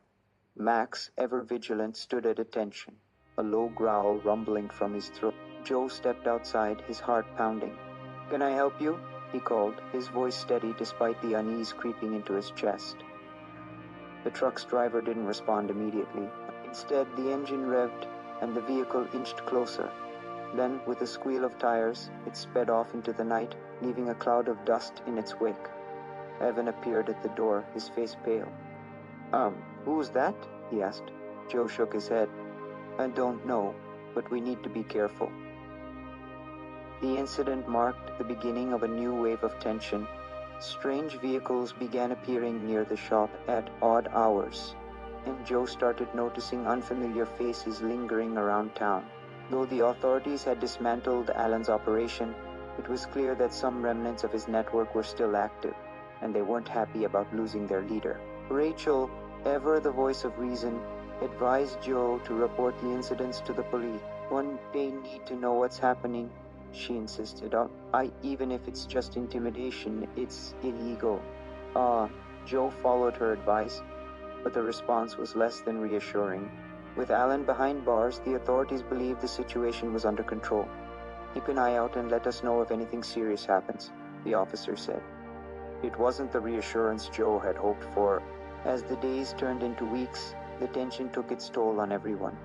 Max, ever vigilant, stood at attention, a low growl rumbling from his throat. Joe stepped outside, his heart pounding. "Can I help you?" he called, his voice steady despite the unease creeping into his chest. The truck's driver didn't respond immediately. Instead, the engine revved, and the vehicle inched closer. Then, with a squeal of tires, it sped off into the night, leaving a cloud of dust in its wake. Evan appeared at the door, his face pale. Who was that?" he asked. Joe shook his head. I don't know, but we need to be careful. The incident marked the beginning of a new wave of tension. Strange vehicles began appearing near the shop at odd hours, and Joe started noticing unfamiliar faces lingering around town. Though the authorities had dismantled Alan's operation, it was clear that some remnants of his network were still active, and they weren't happy about losing their leader. Rachel, ever the voice of reason, advised Joe to report the incidents to the police. They need to know what's happening, she insisted. Even if it's just intimidation, it's illegal. Joe followed her advice, but the response was less than reassuring. With Alan behind bars, the authorities believed the situation was under control. Keep an eye out and let us know if anything serious happens, the officer said. It wasn't the reassurance Joe had hoped for. As the days turned into weeks, the tension took its toll on everyone.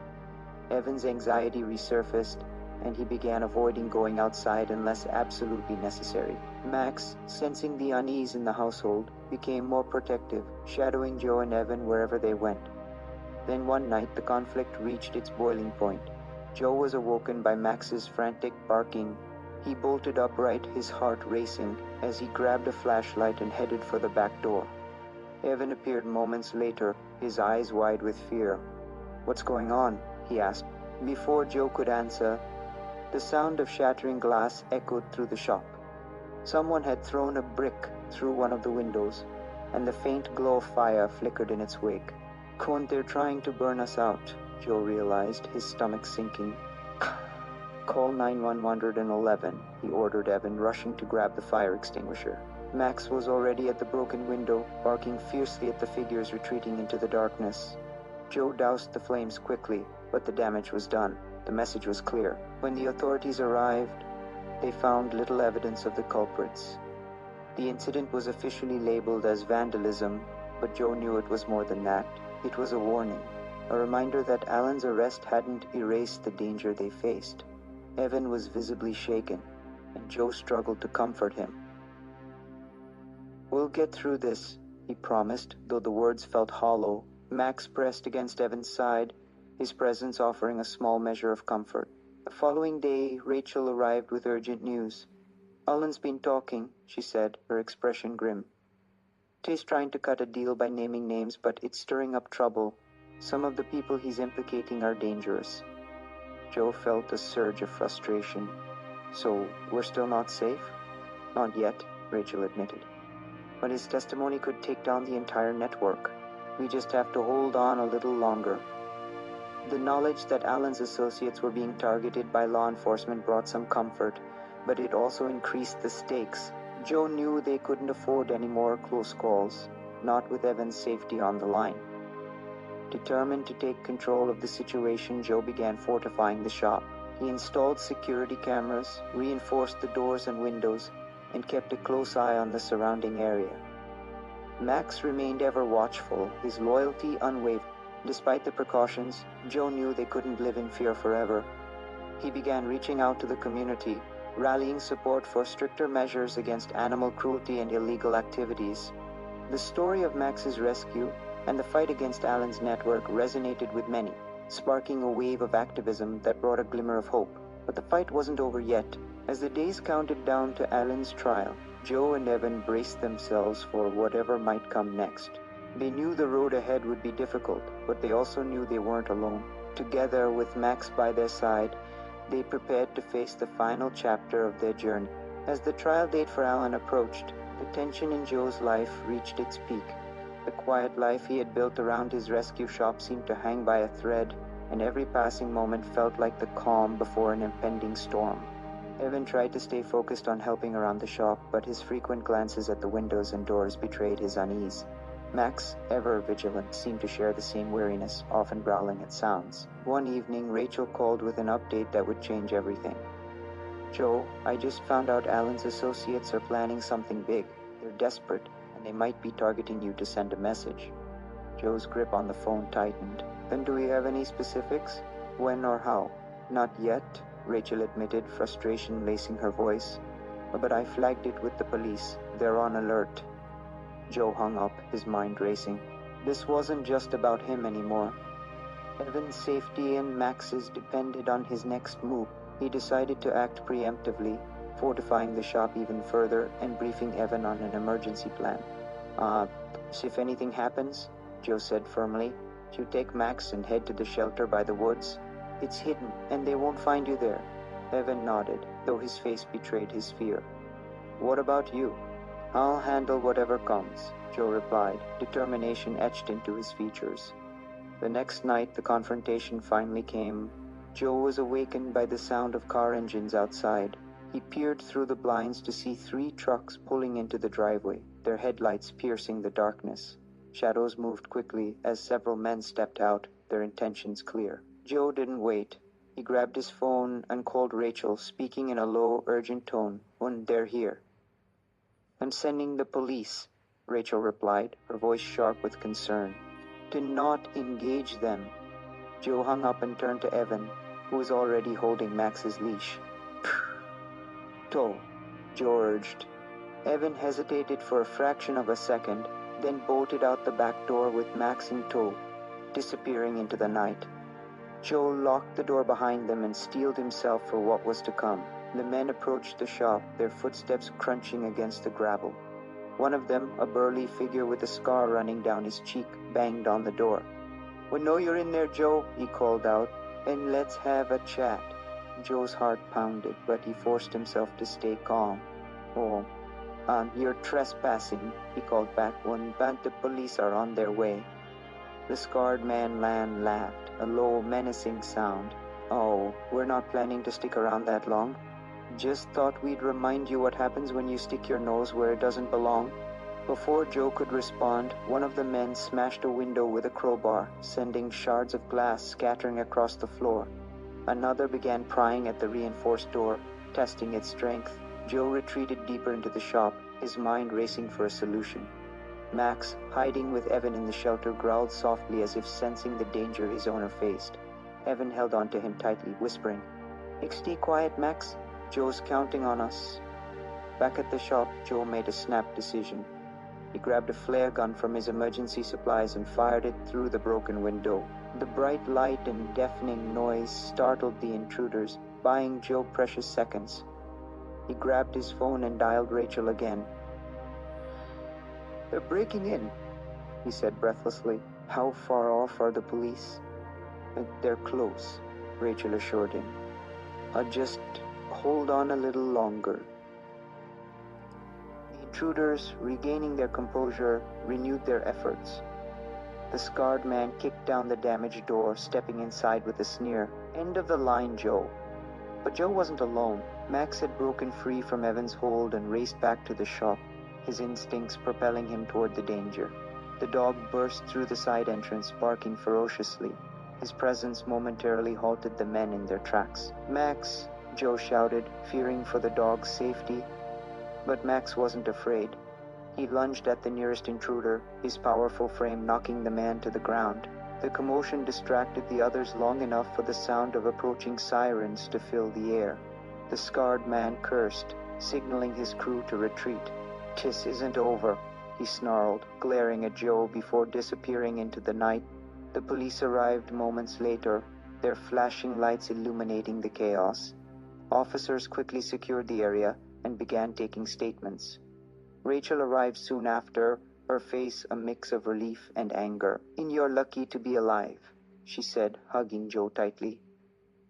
Evan's anxiety resurfaced, and he began avoiding going outside unless absolutely necessary. Max, sensing the unease in the household, became more protective, shadowing Joe and Evan wherever they went. Then one night, the conflict reached its boiling point. Joe was awoken by Max's frantic barking. He bolted upright, his heart racing, as he grabbed a flashlight and headed for the back door. Evan appeared moments later, his eyes wide with fear. What's going on? He asked. Before Joe could answer, the sound of shattering glass echoed through the shop. Someone had thrown a brick through one of the windows, and the faint glow of fire flickered in its wake. They're trying to burn us out, Joe realized, his stomach sinking. Call 911, he ordered Evan, rushing to grab the fire extinguisher. Max was already at the broken window, barking fiercely at the figures retreating into the darkness. Joe doused the flames quickly, but the damage was done. The message was clear. When the authorities arrived, they found little evidence of the culprits. The incident was officially labeled as vandalism, but Joe knew it was more than that. It was a warning, a reminder that Alan's arrest hadn't erased the danger they faced. Evan was visibly shaken, and Joe struggled to comfort him. We'll get through this, he promised, though the words felt hollow. Max pressed against Evan's side, his presence offering a small measure of comfort. The following day, Rachel arrived with urgent news. Alan's been talking, she said, her expression grim. He's trying to cut a deal by naming names, but it's stirring up trouble. Some of the people he's implicating are dangerous. Joe felt a surge of frustration. So, we're still not safe? Not yet, Rachel admitted. But his testimony could take down the entire network. We just have to hold on a little longer. The knowledge that Alan's associates were being targeted by law enforcement brought some comfort, but it also increased the stakes. Joe knew they couldn't afford any more close calls, not with Evan's safety on the line. Determined to take control of the situation, Joe began fortifying the shop. He installed security cameras, reinforced the doors and windows, and kept a close eye on the surrounding area. Max remained ever watchful, his loyalty unwavering. Despite the precautions, Joe knew they couldn't live in fear forever. He began reaching out to the community, rallying support for stricter measures against animal cruelty and illegal activities. The story of Max's rescue and the fight against Alan's network resonated with many, sparking a wave of activism that brought a glimmer of hope. But the fight wasn't over yet. As the days counted down to Alan's trial, Joe and Evan braced themselves for whatever might come next. They knew the road ahead would be difficult, but they also knew they weren't alone. Together, with Max by their side, they prepared to face the final chapter of their journey. As the trial date for Alan approached, the tension in Joe's life reached its peak. The quiet life he had built around his rescue shop seemed to hang by a thread, and every passing moment felt like the calm before an impending storm. Evan tried to stay focused on helping around the shop, but his frequent glances at the windows and doors betrayed his unease. Max, ever vigilant, seemed to share the same weariness, often growling at sounds. One evening, Rachel called with an update that would change everything. Joe, I just found out Alan's associates are planning something big. They're desperate, and they might be targeting you to send a message. Joe's grip on the phone tightened. Then do we have any specifics? When or how? Not yet, Rachel admitted, frustration lacing her voice. But I flagged it with the police. They're on alert. Joe hung up, his mind racing. This wasn't just about him anymore. Evan's safety and Max's depended on his next move. He decided to act preemptively, fortifying the shop even further and briefing Evan on an emergency plan. So if anything happens, Joe said firmly, you take Max and head to the shelter by the woods. It's hidden, and they won't find you there. Evan nodded, though his face betrayed his fear. What about you? I'll handle whatever comes, Joe replied, determination etched into his features. The next night, the confrontation finally came. Joe was awakened by the sound of car engines outside. He peered through the blinds to see 3 trucks pulling into the driveway, their headlights piercing the darkness. Shadows moved quickly as several men stepped out, their intentions clear. Joe didn't wait. He grabbed his phone and called Rachel, speaking in a low, urgent tone. They're here. I'm sending the police, Rachel replied, her voice sharp with concern. Do not engage them. Joe hung up and turned to Evan, who was already holding Max's leash. Tow, Joe urged. Evan hesitated for a fraction of a second, then bolted out the back door with Max in tow, disappearing into the night. Joe locked the door behind them and steeled himself for what was to come. The men approached the shop, their footsteps crunching against the gravel. One of them, a burly figure with a scar running down his cheek, banged on the door. We know you're in there, Joe, he called out, and let's have a chat. Joe's heart pounded, but he forced himself to stay calm. You're trespassing, he called back. But the police are on their way. The scarred man laughed, a low, menacing sound. Oh, we're not planning to stick around that long. Just thought we'd remind you what happens when you stick your nose where it doesn't belong. Before Joe could respond, one of the men smashed a window with a crowbar, sending shards of glass scattering across the floor. Another began prying at the reinforced door, testing its strength. Joe retreated deeper into the shop, his mind racing for a solution. Max, hiding with Evan in the shelter, growled softly as if sensing the danger his owner faced. Evan held on to him tightly, whispering, Stay quiet, Max. Joe's counting on us. Back at the shop, Joe made a snap decision. He grabbed a flare gun from his emergency supplies and fired it through the broken window. The bright light and deafening noise startled the intruders, buying Joe precious seconds. He grabbed his phone and dialed Rachel again. They're breaking in, he said breathlessly. How far off are the police? They're close, Rachel assured him. Just hold on a little longer. The intruders, regaining their composure, renewed their efforts. The scarred man kicked down the damaged door, stepping inside with a sneer. End of the line, Joe. But Joe wasn't alone. Max had broken free from Evan's hold and raced back to the shop, his instincts propelling him toward the danger. The dog burst through the side entrance, barking ferociously. His presence momentarily halted the men in their tracks. Max, Joe shouted, fearing for the dog's safety. But Max wasn't afraid. He lunged at the nearest intruder, his powerful frame knocking the man to the ground. The commotion distracted the others long enough for the sound of approaching sirens to fill the air. The scarred man cursed, signaling his crew to retreat. "'Tis isn't over," he snarled, glaring at Joe before disappearing into the night. The police arrived moments later, their flashing lights illuminating the chaos. Officers quickly secured the area and began taking statements. Rachel arrived soon after, her face a mix of relief and anger. "You're lucky to be alive," she said, hugging Joe tightly.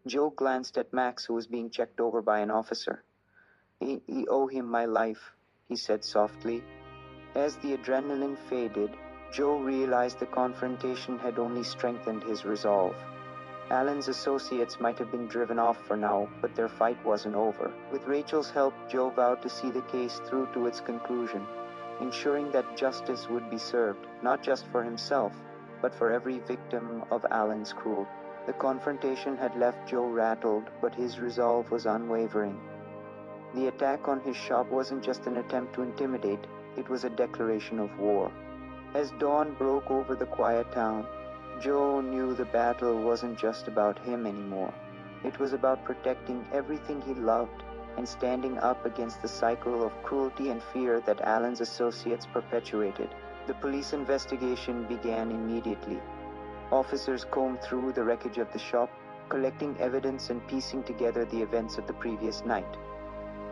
Joe glanced at Max, who was being checked over by an officer. I owe him my life," he said softly. As the adrenaline faded, Joe realized the confrontation had only strengthened his resolve. Alan's associates might have been driven off for now, but their fight wasn't over. With Rachel's help, Joe vowed to see the case through to its conclusion, ensuring that justice would be served, not just for himself, but for every victim of Alan's cruelty. The confrontation had left Joe rattled, but his resolve was unwavering. The attack on his shop wasn't just an attempt to intimidate, it was a declaration of war. As dawn broke over the quiet town, Joe knew the battle wasn't just about him anymore. It was about protecting everything he loved and standing up against the cycle of cruelty and fear that Alan's associates perpetuated. The police investigation began immediately. Officers combed through the wreckage of the shop, collecting evidence and piecing together the events of the previous night.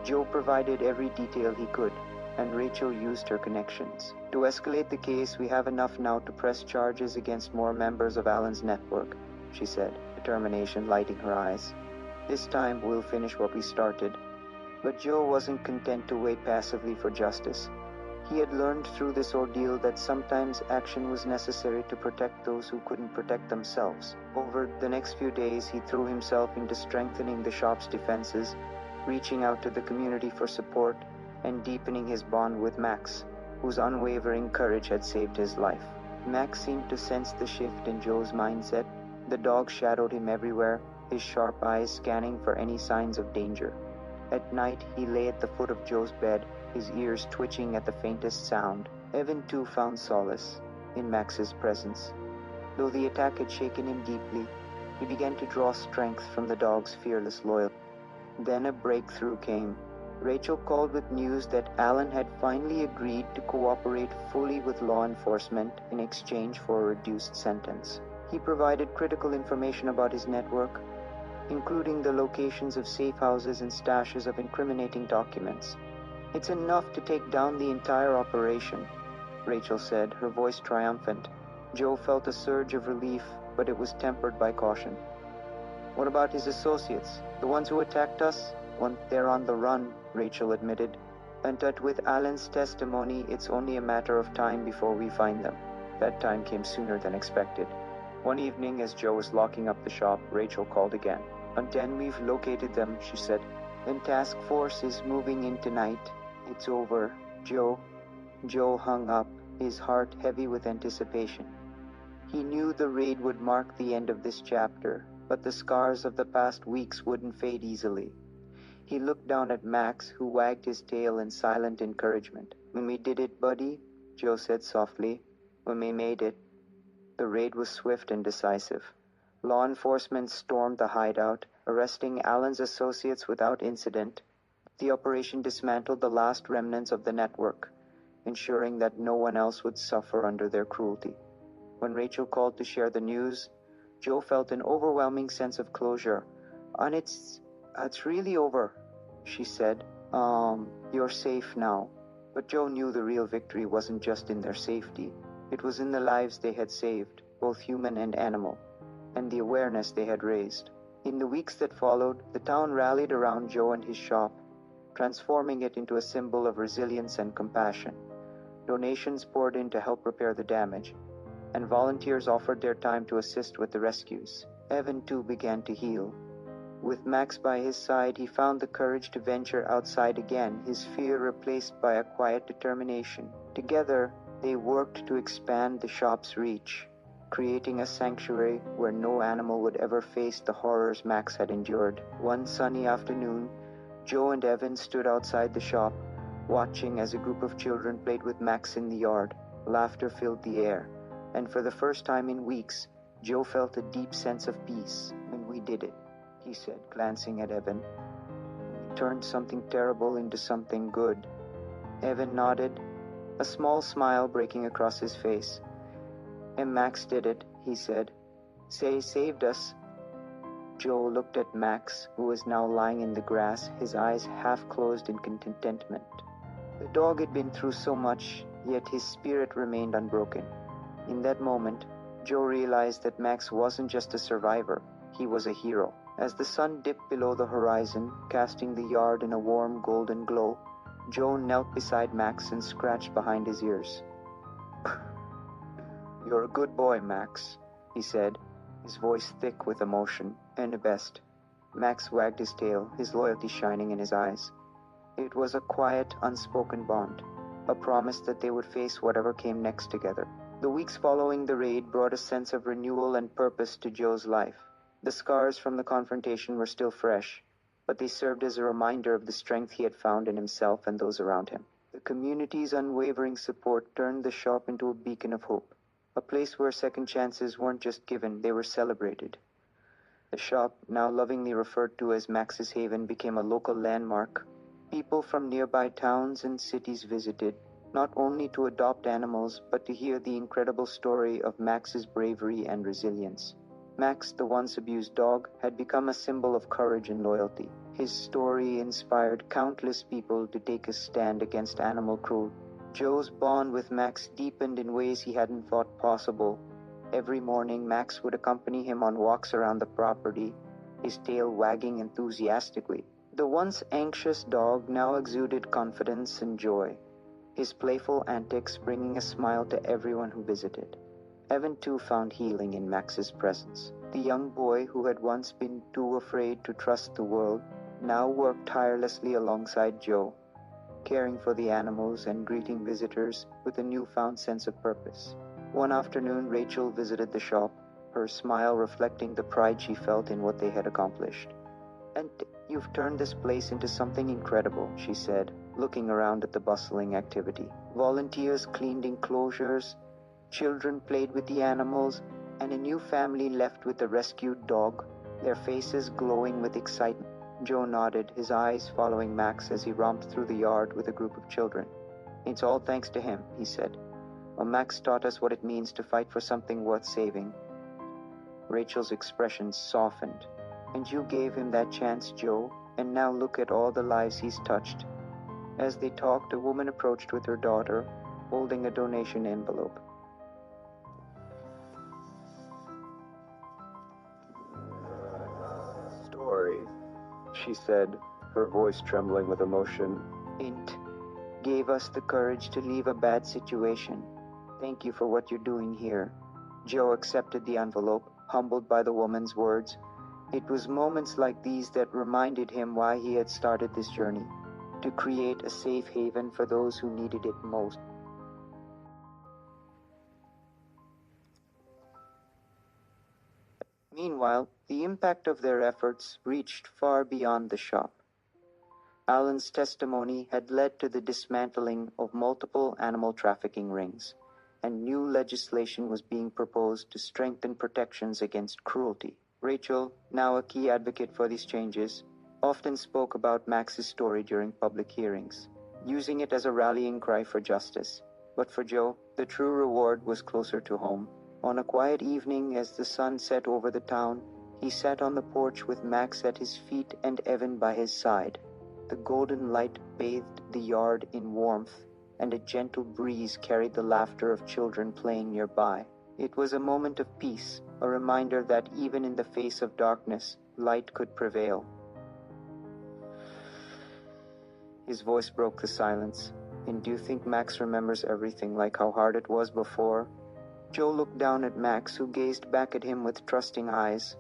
Joe provided every detail he could, and Rachel used her connections. To escalate the case, we have enough now to press charges against more members of Alan's network, she said, determination lighting her eyes. This time we'll finish what we started. But Joe wasn't content to wait passively for justice. He had learned through this ordeal that sometimes action was necessary to protect those who couldn't protect themselves. Over the next few days, he threw himself into strengthening the shop's defenses, reaching out to the community for support, and deepening his bond with Max, whose unwavering courage had saved his life. Max seemed to sense the shift in Joe's mindset. The dog shadowed him everywhere, his sharp eyes scanning for any signs of danger. At night, he lay at the foot of Joe's bed, his ears twitching at the faintest sound. Evan too found solace in Max's presence. Though the attack had shaken him deeply, he began to draw strength from the dog's fearless loyalty. Then a breakthrough came. Rachel called with news that Alan had finally agreed to cooperate fully with law enforcement in exchange for a reduced sentence. He provided critical information about his network, including the locations of safe houses and stashes of incriminating documents. "It's enough to take down the entire operation," Rachel said, her voice triumphant. Joe felt a surge of relief, but it was tempered by caution. "What about his associates, the ones who attacked us?" "Well, they're on the run," Rachel admitted. "And that with Alan's testimony, it's only a matter of time before we find them." That time came sooner than expected. One evening, as Joe was locking up the shop, Rachel called again. "Again, we've located them," she said. "And task force is moving in tonight. It's over, Joe." Joe hung up, his heart heavy with anticipation. He knew the raid would mark the end of this chapter, but the scars of the past weeks wouldn't fade easily. He looked down at Max, who wagged his tail in silent encouragement. "When we did it, buddy," Joe said softly. "When we made it." The raid was swift and decisive. Law enforcement stormed the hideout, arresting Alan's associates without incident. The operation dismantled the last remnants of the network, ensuring that no one else would suffer under their cruelty. When Rachel called to share the news, Joe felt an overwhelming sense of closure. "And it's really over," she said. You're safe now." But Joe knew the real victory wasn't just in their safety. It was in the lives they had saved, both human and animal, and the awareness they had raised. In the weeks that followed, the town rallied around Joe and his shop, transforming it into a symbol of resilience and compassion. Donations poured in to help repair the damage, and volunteers offered their time to assist with the rescues. Evan too began to heal. With Max by his side, he found the courage to venture outside again, his fear replaced by a quiet determination. Together, they worked to expand the shop's reach, creating a sanctuary where no animal would ever face the horrors Max had endured. One sunny afternoon, Joe and Evan stood outside the shop, watching as a group of children played with Max in the yard. Laughter filled the air, and for the first time in weeks, Joe felt a deep sense of peace. "When we did it," he said, glancing at Evan. "We turned something terrible into something good." Evan nodded, a small smile breaking across his face. "And Max did it," he said. "Say, saved us." Joe looked at Max, who was now lying in the grass, his eyes half closed in contentment. The dog had been through so much, yet his spirit remained unbroken. In that moment, Joe realized that Max wasn't just a survivor, he was a hero. As the sun dipped below the horizon, casting the yard in a warm golden glow, Joe knelt beside Max and scratched behind his ears. "You're a good boy, Max," he said, his voice thick with emotion. "And the best." Max wagged his tail, his loyalty shining in his eyes. It was a quiet, unspoken bond, a promise that they would face whatever came next together. The weeks following the raid brought a sense of renewal and purpose to Joe's life. The scars from the confrontation were still fresh, but they served as a reminder of the strength he had found in himself and those around him. The community's unwavering support turned the shop into a beacon of hope, a place where second chances weren't just given, they were celebrated. The shop, now lovingly referred to as Max's Haven, became a local landmark. People from nearby towns and cities visited, not only to adopt animals, but to hear the incredible story of Max's bravery and resilience. Max, the once abused dog, had become a symbol of courage and loyalty. His story inspired countless people to take a stand against animal cruelty. Joe's bond with Max deepened in ways he hadn't thought possible. Every morning, Max would accompany him on walks around the property, his tail wagging enthusiastically. The once anxious dog now exuded confidence and joy, his playful antics bringing a smile to everyone who visited. Evan too found healing in Max's presence. The young boy who had once been too afraid to trust the world now worked tirelessly alongside Joe, caring for the animals and greeting visitors with a newfound sense of purpose. One afternoon, Rachel visited the shop, her smile reflecting the pride she felt in what they had accomplished. "And you've turned this place into something incredible," she said, looking around at the bustling activity. Volunteers cleaned enclosures, children played with the animals, and a new family left with the rescued dog, their faces glowing with excitement. Joe nodded, his eyes following Max as he romped through the yard with a group of children. "It's all thanks to him," he said. "Max taught us what it means to fight for something worth saving." Rachel's expression softened. "And you gave him that chance, Joe, and now look at all the lives he's touched." As they talked, a woman approached with her daughter, holding a donation envelope. "Story," she said, her voice trembling with emotion. "Int gave us the courage to leave a bad situation. Thank you for what you're doing here." Joe accepted the envelope, humbled by the woman's words. It was moments like these that reminded him why he had started this journey, to create a safe haven for those who needed it most. Meanwhile, the impact of their efforts reached far beyond the shop. Alan's testimony had led to the dismantling of multiple animal trafficking rings, and new legislation was being proposed to strengthen protections against cruelty. Rachel, now a key advocate for these changes, often spoke about Max's story during public hearings, using it as a rallying cry for justice. But for Joe, the true reward was closer to home. On a quiet evening, as the sun set over the town, he sat on the porch with Max at his feet and Evan by his side. The golden light bathed the yard in warmth, and a gentle breeze carried the laughter of children playing nearby. It was a moment of peace, a reminder that even in the face of darkness, light could prevail. His voice broke the silence. "And do you think Max remembers everything like how hard it was before?" Joe looked down at Max, who gazed back at him with trusting eyes.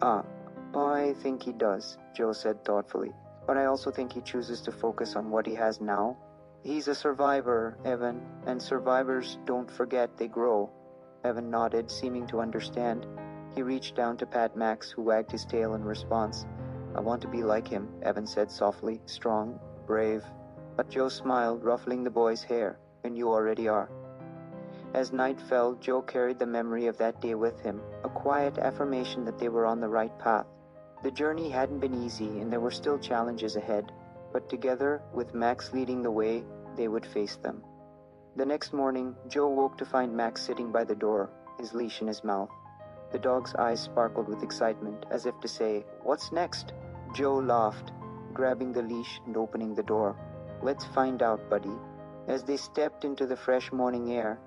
I think he does," Joe said thoughtfully. "But I also think he chooses to focus on what he has now. He's a survivor, Evan, and survivors don't forget, they grow." Evan nodded, seeming to understand. He reached down to pat Max, who wagged his tail in response. "I want to be like him," Evan said softly. "Strong, brave." But Joe smiled, ruffling the boy's hair. "And you already are." As night fell, Joe carried the memory of that day with him, a quiet affirmation that they were on the right path. The journey hadn't been easy, and there were still challenges ahead, but together, with Max leading the way, they would face them. The next morning, Joe woke to find Max sitting by the door, his leash in his mouth. The dog's eyes sparkled with excitement, as if to say, "What's next?" Joe laughed, grabbing the leash and opening the door. "Let's find out, buddy." As they stepped into the fresh morning air,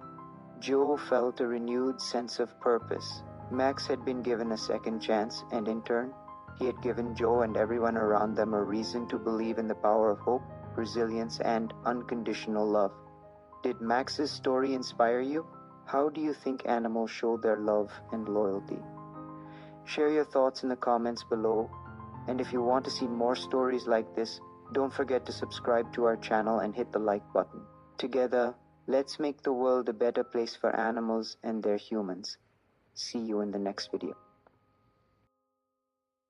Joe felt a renewed sense of purpose. Max had been given a second chance, and in turn, he had given Joe and everyone around them a reason to believe in the power of hope, resilience, and unconditional love. Did Max's story inspire you? How do you think animals show their love and loyalty? Share your thoughts in the comments below, and if you want to see more stories like this, don't forget to subscribe to our channel and hit the like button. Together, let's make the world a better place for animals and their humans. See you in the next video.